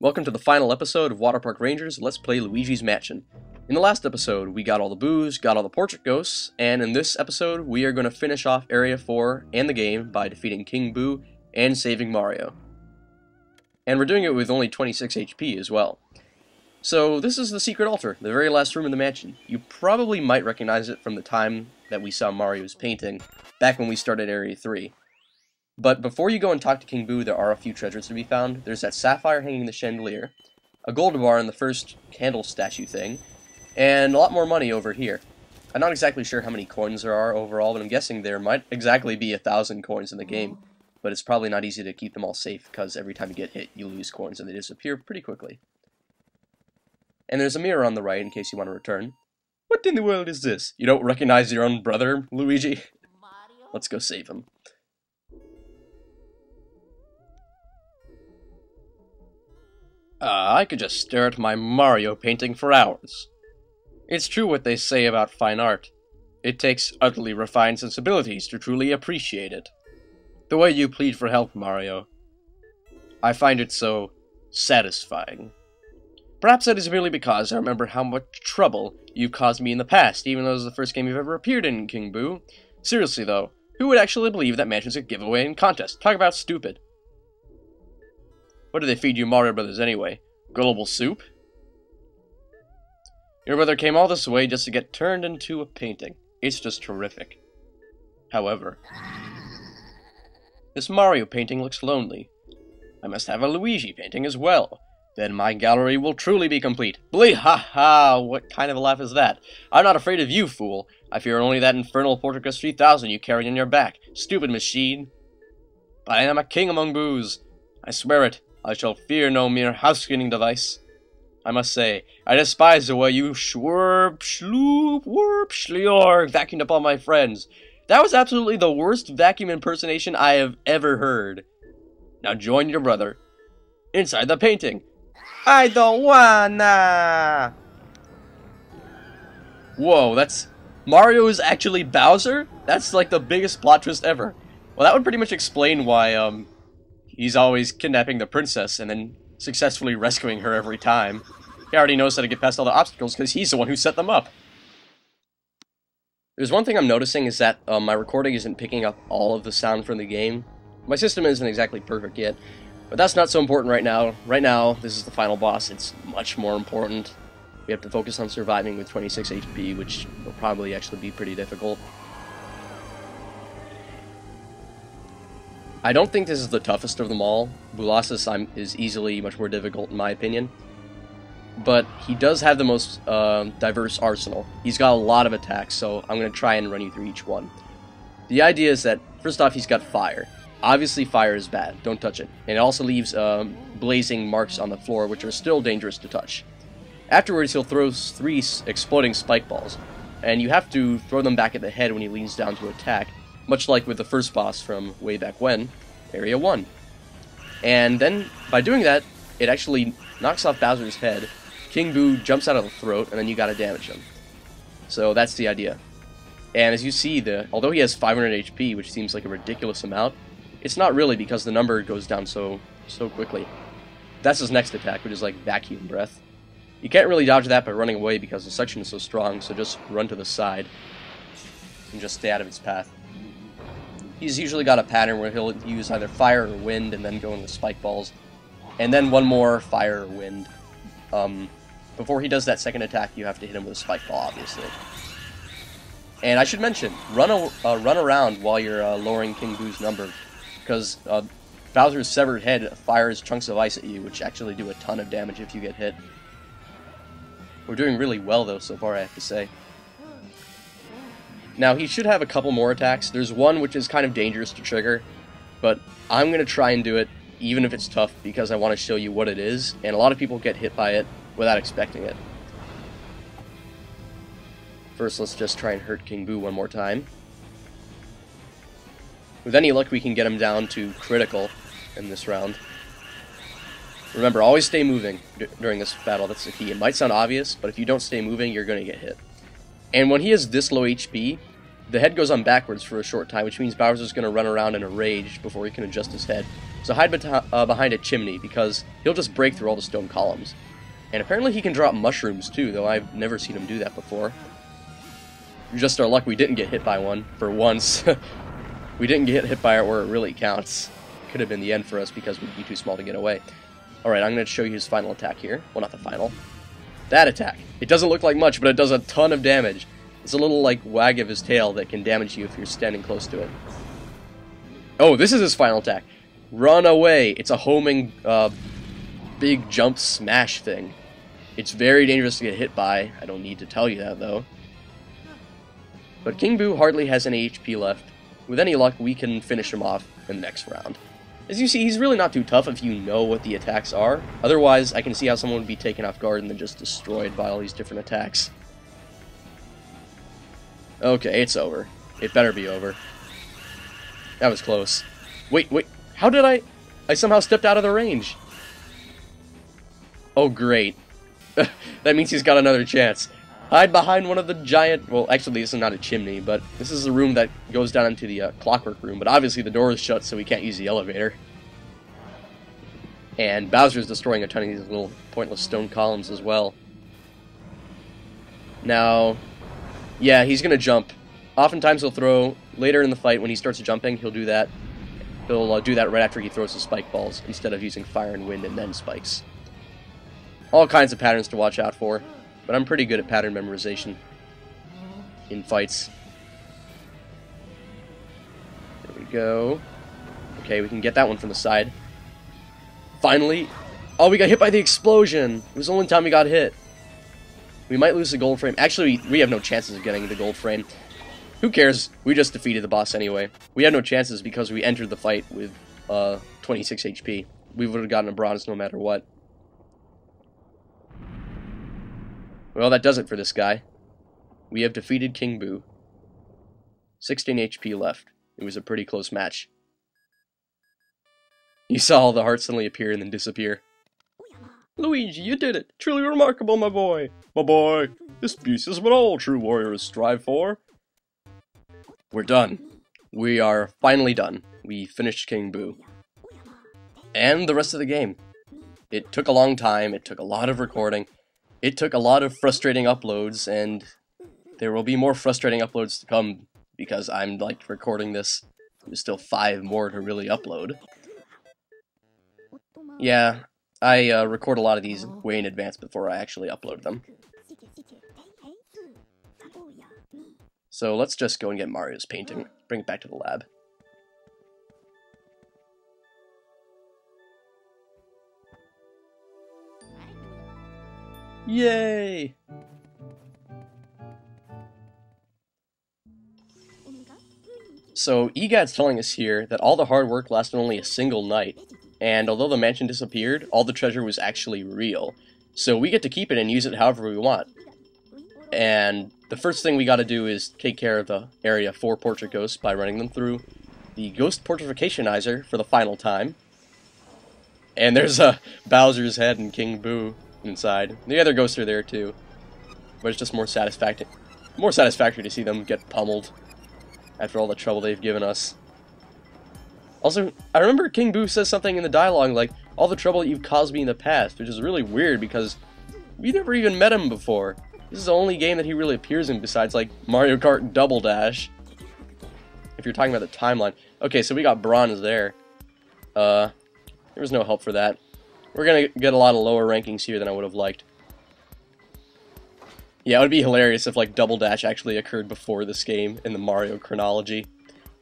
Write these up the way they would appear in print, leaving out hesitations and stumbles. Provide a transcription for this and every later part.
Welcome to the final episode of Water Park Rangers Let's Play Luigi's Mansion. In the last episode, we got all the booze, got all the portrait ghosts, and in this episode, we are going to finish off Area 4 and the game by defeating King Boo and saving Mario. And we're doing it with only 26 HP as well. So this is the secret altar, the very last room in the mansion. You probably might recognize it from the time that we saw Mario's painting, back when we started Area 3. But before you go and talk to King Boo, there are a few treasures to be found. There's that sapphire hanging in the chandelier, a gold bar in the first candle statue thing, and a lot more money over here. I'm not exactly sure how many coins there are overall, but I'm guessing there might exactly be 1,000 coins in the game. But it's probably not easy to keep them all safe, because every time you get hit, you lose coins, and they disappear pretty quickly. And there's a mirror on the right, in case you want to return. What in the world is this? You don't recognize your own brother, Luigi? Let's go save him. I could just stare at my Mario painting for hours. It's true what they say about fine art. It takes utterly refined sensibilities to truly appreciate it. The way you plead for help, Mario. I find it so satisfying. Perhaps that is merely because I remember how much trouble you've caused me in the past, even though it was the first game you've ever appeared in, King Boo. Seriously, though, who would actually believe that mansion's a giveaway in contest? Talk about stupid. What do they feed you Mario Brothers anyway? Gullible soup? Your brother came all this way just to get turned into a painting. It's just terrific. However, this Mario painting looks lonely. I must have a Luigi painting as well. Then my gallery will truly be complete. Blee ha ha! What kind of a laugh is that? I'm not afraid of you, fool. I fear only that infernal Portrificationizer 3000 you carry on your back. Stupid machine. But I am a king among boos. I swear it. I shall fear no mere house-cleaning device. I must say, I despise the way you schwerp, schloop, warp, schlior, vacuumed up all my friends. That was absolutely the worst vacuum impersonation I have ever heard. Now join your brother. Inside the painting. I don't wanna! Whoa, that's... Mario is actually Bowser? That's like the biggest plot twist ever. Well, that would pretty much explain why, he's always kidnapping the princess and then successfully rescuing her every time. He already knows how to get past all the obstacles because he's the one who set them up. There's one thing I'm noticing is that my recording isn't picking up all of the sound from the game. My system isn't exactly perfect yet, but that's not so important right now. Right now, this is the final boss. It's much more important. We have to focus on surviving with 26 HP, which will probably actually be pretty difficult. I don't think this is the toughest of them all. Bulasis is easily much more difficult in my opinion. But he does have the most diverse arsenal. He's got a lot of attacks, so I'm going to try and run you through each one. The idea is that, first off, he's got fire. Obviously fire is bad, don't touch it. And it also leaves blazing marks on the floor, which are still dangerous to touch. Afterwards, he'll throw 3 exploding spike balls, and you have to throw them back at the head when he leans down to attack. Much like with the first boss from way back when, Area 1. And then, by doing that, it actually knocks off Bowser's head, King Boo jumps out of the throat, and then you gotta damage him. So that's the idea. And as you see, although he has 500 HP, which seems like a ridiculous amount, it's not really because the number goes down so quickly. That's his next attack, which is like vacuum breath. You can't really dodge that by running away because the suction is so strong, so just run to the side and just stay out of its path. He's usually got a pattern where he'll use either fire or wind and then go in with spike balls. And then one more fire or wind. Before he does that second attack, you have to hit him with a spike ball, obviously. And I should mention, run around while you're lowering King Boo's number. Because Bowser's severed head fires chunks of ice at you, which actually do a ton of damage if you get hit. We're doing really well, though, so far, I have to say. Now, he should have a couple more attacks. There's one which is kind of dangerous to trigger, but I'm going to try and do it, even if it's tough, because I want to show you what it is, and a lot of people get hit by it without expecting it. First, let's just try and hurt King Boo one more time. With any luck, we can get him down to critical in this round. Remember, always stay moving during this battle, that's the key. It might sound obvious, but if you don't stay moving, you're going to get hit. And when he has this low HP, the head goes on backwards for a short time, which means Bowser's going to run around in a rage before he can adjust his head. So hide behind a chimney, because he'll just break through all the stone columns. And apparently he can drop mushrooms too, though I've never seen him do that before. Just our luck we didn't get hit by one, for once. We didn't get hit by it where it really counts. Could have been the end for us because we'd be too small to get away. Alright, I'm going to show you his final attack here. Well, not the final. That attack. It doesn't look like much, but it does a ton of damage. It's a little, like, wag of his tail that can damage you if you're standing close to it. Oh, this is his final attack. Run away. It's a homing, big jump smash thing. It's very dangerous to get hit by. I don't need to tell you that, though. But King Boo hardly has any HP left. With any luck, we can finish him off in the next round. As you see, he's really not too tough if you know what the attacks are. Otherwise, I can see how someone would be taken off guard and then just destroyed by all these different attacks. Okay, it's over. It better be over. That was close. Wait, how did I somehow stepped out of the range. Oh, great. That means he's got another chance. Hide behind one of the giant... Well, actually, this is not a chimney, but this is the room that goes down into the clockwork room. But obviously the door is shut, so we can't use the elevator. And Bowser's destroying a ton of these little pointless stone columns as well. Now, yeah, he's going to jump. Oftentimes he'll throw... Later in the fight, when he starts jumping, he'll do that. He'll do that right after he throws his spike balls, instead of using fire and wind and then spikes. All kinds of patterns to watch out for. But I'm pretty good at pattern memorization in fights. There we go. Okay, we can get that one from the side. Finally! Oh, we got hit by the explosion! It was the only time we got hit. We might lose the gold frame. Actually, we have no chances of getting the gold frame. Who cares? We just defeated the boss anyway. We had no chances because we entered the fight with 26 HP. We would have gotten a bronze no matter what. Well, that does it for this guy. We have defeated King Boo. 16 HP left. It was a pretty close match. You saw all the hearts suddenly appear and then disappear. Luigi, you did it! Truly remarkable, my boy! My boy! This peace is what all true warriors strive for. We're done. We are finally done. We finished King Boo. And the rest of the game. It took a long time, it took a lot of recording. It took a lot of frustrating uploads, and there will be more frustrating uploads to come because I'm, like, recording this. There's still 5 more to really upload. Yeah, I record a lot of these way in advance before I actually upload them. So let's just go and get Mario's painting. Bring it back to the lab. Yay! So, Gadd's telling us here that all the hard work lasted only a single night, and although the mansion disappeared, all the treasure was actually real. So we get to keep it and use it however we want. And the first thing we gotta do is take care of the area for Portrificationizer by running them through the Ghost Portrificationizer for the final time. And there's Bowser's head and King Boo inside. The other ghosts are there too, but it's just more satisfactory to see them get pummeled after all the trouble they've given us. Also, I remember King Boo says something in the dialogue like, all the trouble that you've caused me in the past, which is really weird because we never even met him before. This is the only game that he really appears in besides like Mario Kart Double Dash, if you're talking about the timeline. Okay, so we got bronze there. There was no help for that. We're gonna get a lot of lower rankings here than I would have liked. Yeah, it would be hilarious if, like, Double Dash actually occurred before this game in the Mario chronology,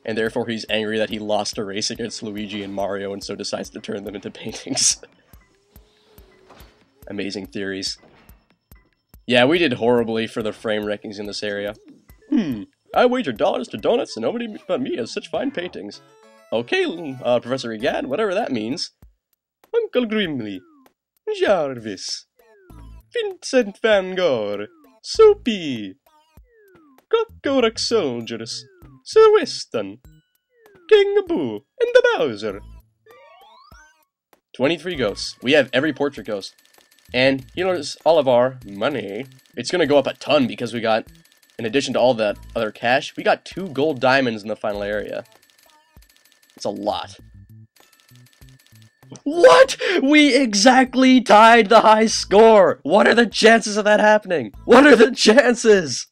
and therefore he's angry that he lost a race against Luigi and Mario and so decides to turn them into paintings. Amazing theories. Yeah, we did horribly for the frame rankings in this area. I wager dollars to donuts and nobody but me has such fine paintings. Okay, Professor Gadd, whatever that means. Uncle Grimly, Jarvis, Vincent Van Gogh, Soapy, Clockwork Soldiers, Sir Weston, King Boo, and the Bowser. 23 ghosts. We have every portrait ghost. And here's all of our money. It's gonna go up a ton because we got in addition to all that other cash, we got 2 gold diamonds in the final area. It's a lot. What? We exactly tied the high score! What are the chances of that happening? What are the chances?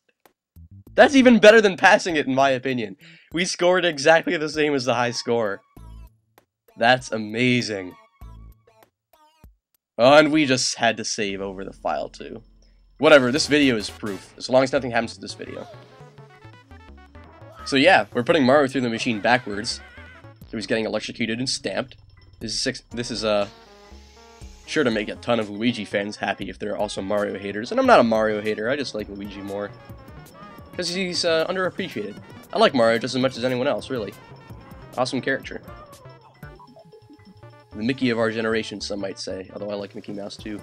That's even better than passing it, in my opinion. We scored exactly the same as the high score. That's amazing. Oh, and we just had to save over the file, too. Whatever, this video is proof, as long as nothing happens to this video. So yeah, we're putting Mario through the machine backwards. So he's getting electrocuted and stamped. This is sure to make a ton of Luigi fans happy if they're also Mario haters. And I'm not a Mario hater, I just like Luigi more. Because he's underappreciated. I like Mario just as much as anyone else, really. Awesome character. The Mickey of our generation, some might say, although I like Mickey Mouse too.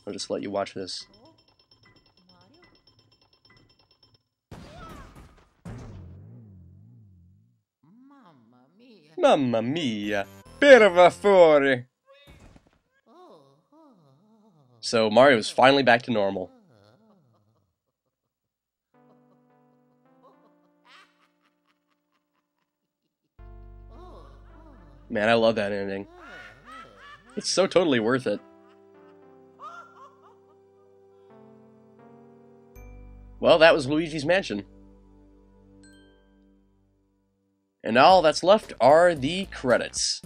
I'll just let you watch this. Mamma mia! Per favore! So Mario's finally back to normal. Man, I love that ending. It's so totally worth it. Well, that was Luigi's Mansion. And all that's left are the credits.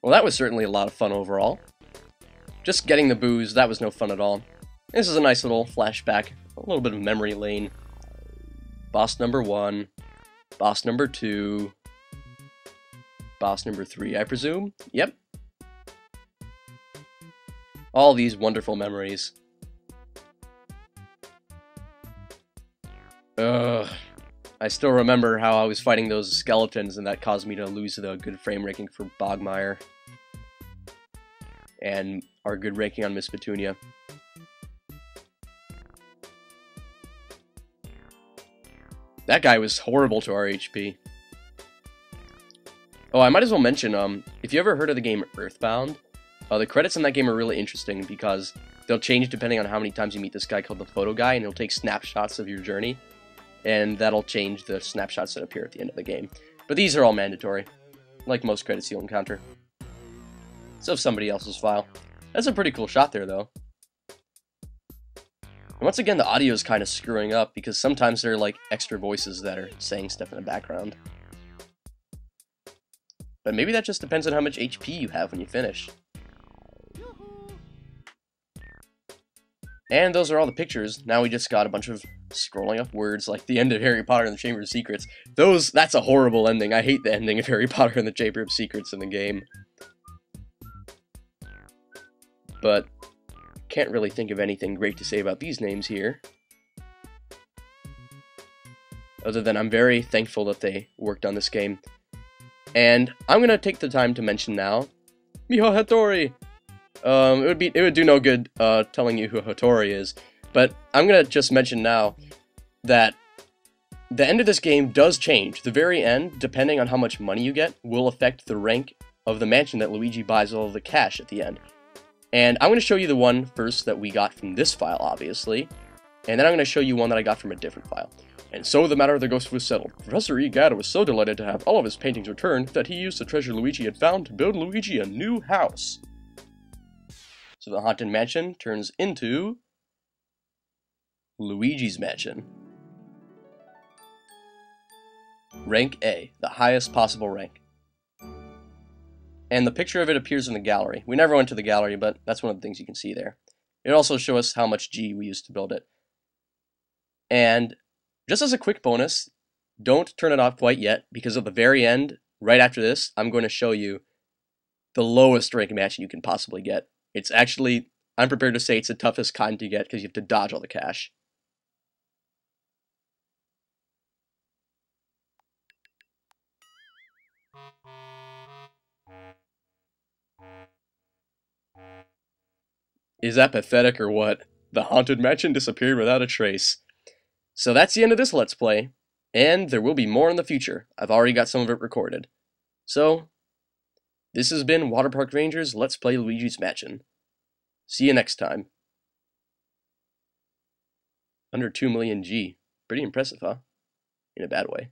Well, that was certainly a lot of fun overall. Just getting the booze, that was no fun at all. This is a nice little flashback, a little bit of memory lane. Boss number 1, boss number 2, boss number 3, I presume? Yep. All these wonderful memories. Ugh. I still remember how I was fighting those skeletons and that caused me to lose the good frame ranking for Bogmire. And our good ranking on Miss Petunia. That guy was horrible to our HP. Oh, I might as well mention, if you ever heard of the game Earthbound, the credits in that game are really interesting because they'll change depending on how many times you meet this guy called the Photo Guy, and he'll take snapshots of your journey. And that'll change the snapshots that appear at the end of the game. But these are all mandatory, like most credits you'll encounter. So if somebody else's file. That's a pretty cool shot there, though. And once again, the audio is kind of screwing up, because sometimes there are like extra voices that are saying stuff in the background. But maybe that just depends on how much HP you have when you finish. And those are all the pictures. Now we just got a bunch of scrolling up words like the end of Harry Potter and the Chamber of Secrets. That's a horrible ending. I hate the ending of Harry Potter and the Chamber of Secrets in the game. But can't really think of anything great to say about these names here. Other than I'm very thankful that they worked on this game. And I'm gonna take the time to mention now, Miho Hattori! It would do no good telling you who Hattori is, but I'm gonna just mention now that the end of this game does change. The very end, depending on how much money you get, will affect the rank of the mansion that Luigi buys all of the cash at the end. And I'm gonna show you the one first that we got from this file, obviously, and then I'm gonna show you one that I got from a different file. And so the matter of the ghost was settled. Professor E. Gadd was so delighted to have all of his paintings returned that he used the treasure Luigi had found to build Luigi a new house. So the Haunted Mansion turns into Luigi's Mansion. Rank A, the highest possible rank. And the picture of it appears in the gallery. We never went to the gallery, but that's one of the things you can see there. It also shows us how much G we used to build it. And just as a quick bonus, don't turn it off quite yet, because at the very end, right after this, I'm going to show you the lowest rank mansion you can possibly get. It's actually, I'm prepared to say it's the toughest kind to get because you have to dodge all the cash. Is that pathetic or what? The Haunted Mansion disappeared without a trace. So that's the end of this Let's Play, and there will be more in the future. I've already got some of it recorded. So, this has been Water Park Rangers Let's Play Luigi's Mansion. See you next time. Under 2 million G. Pretty impressive, huh? In a bad way.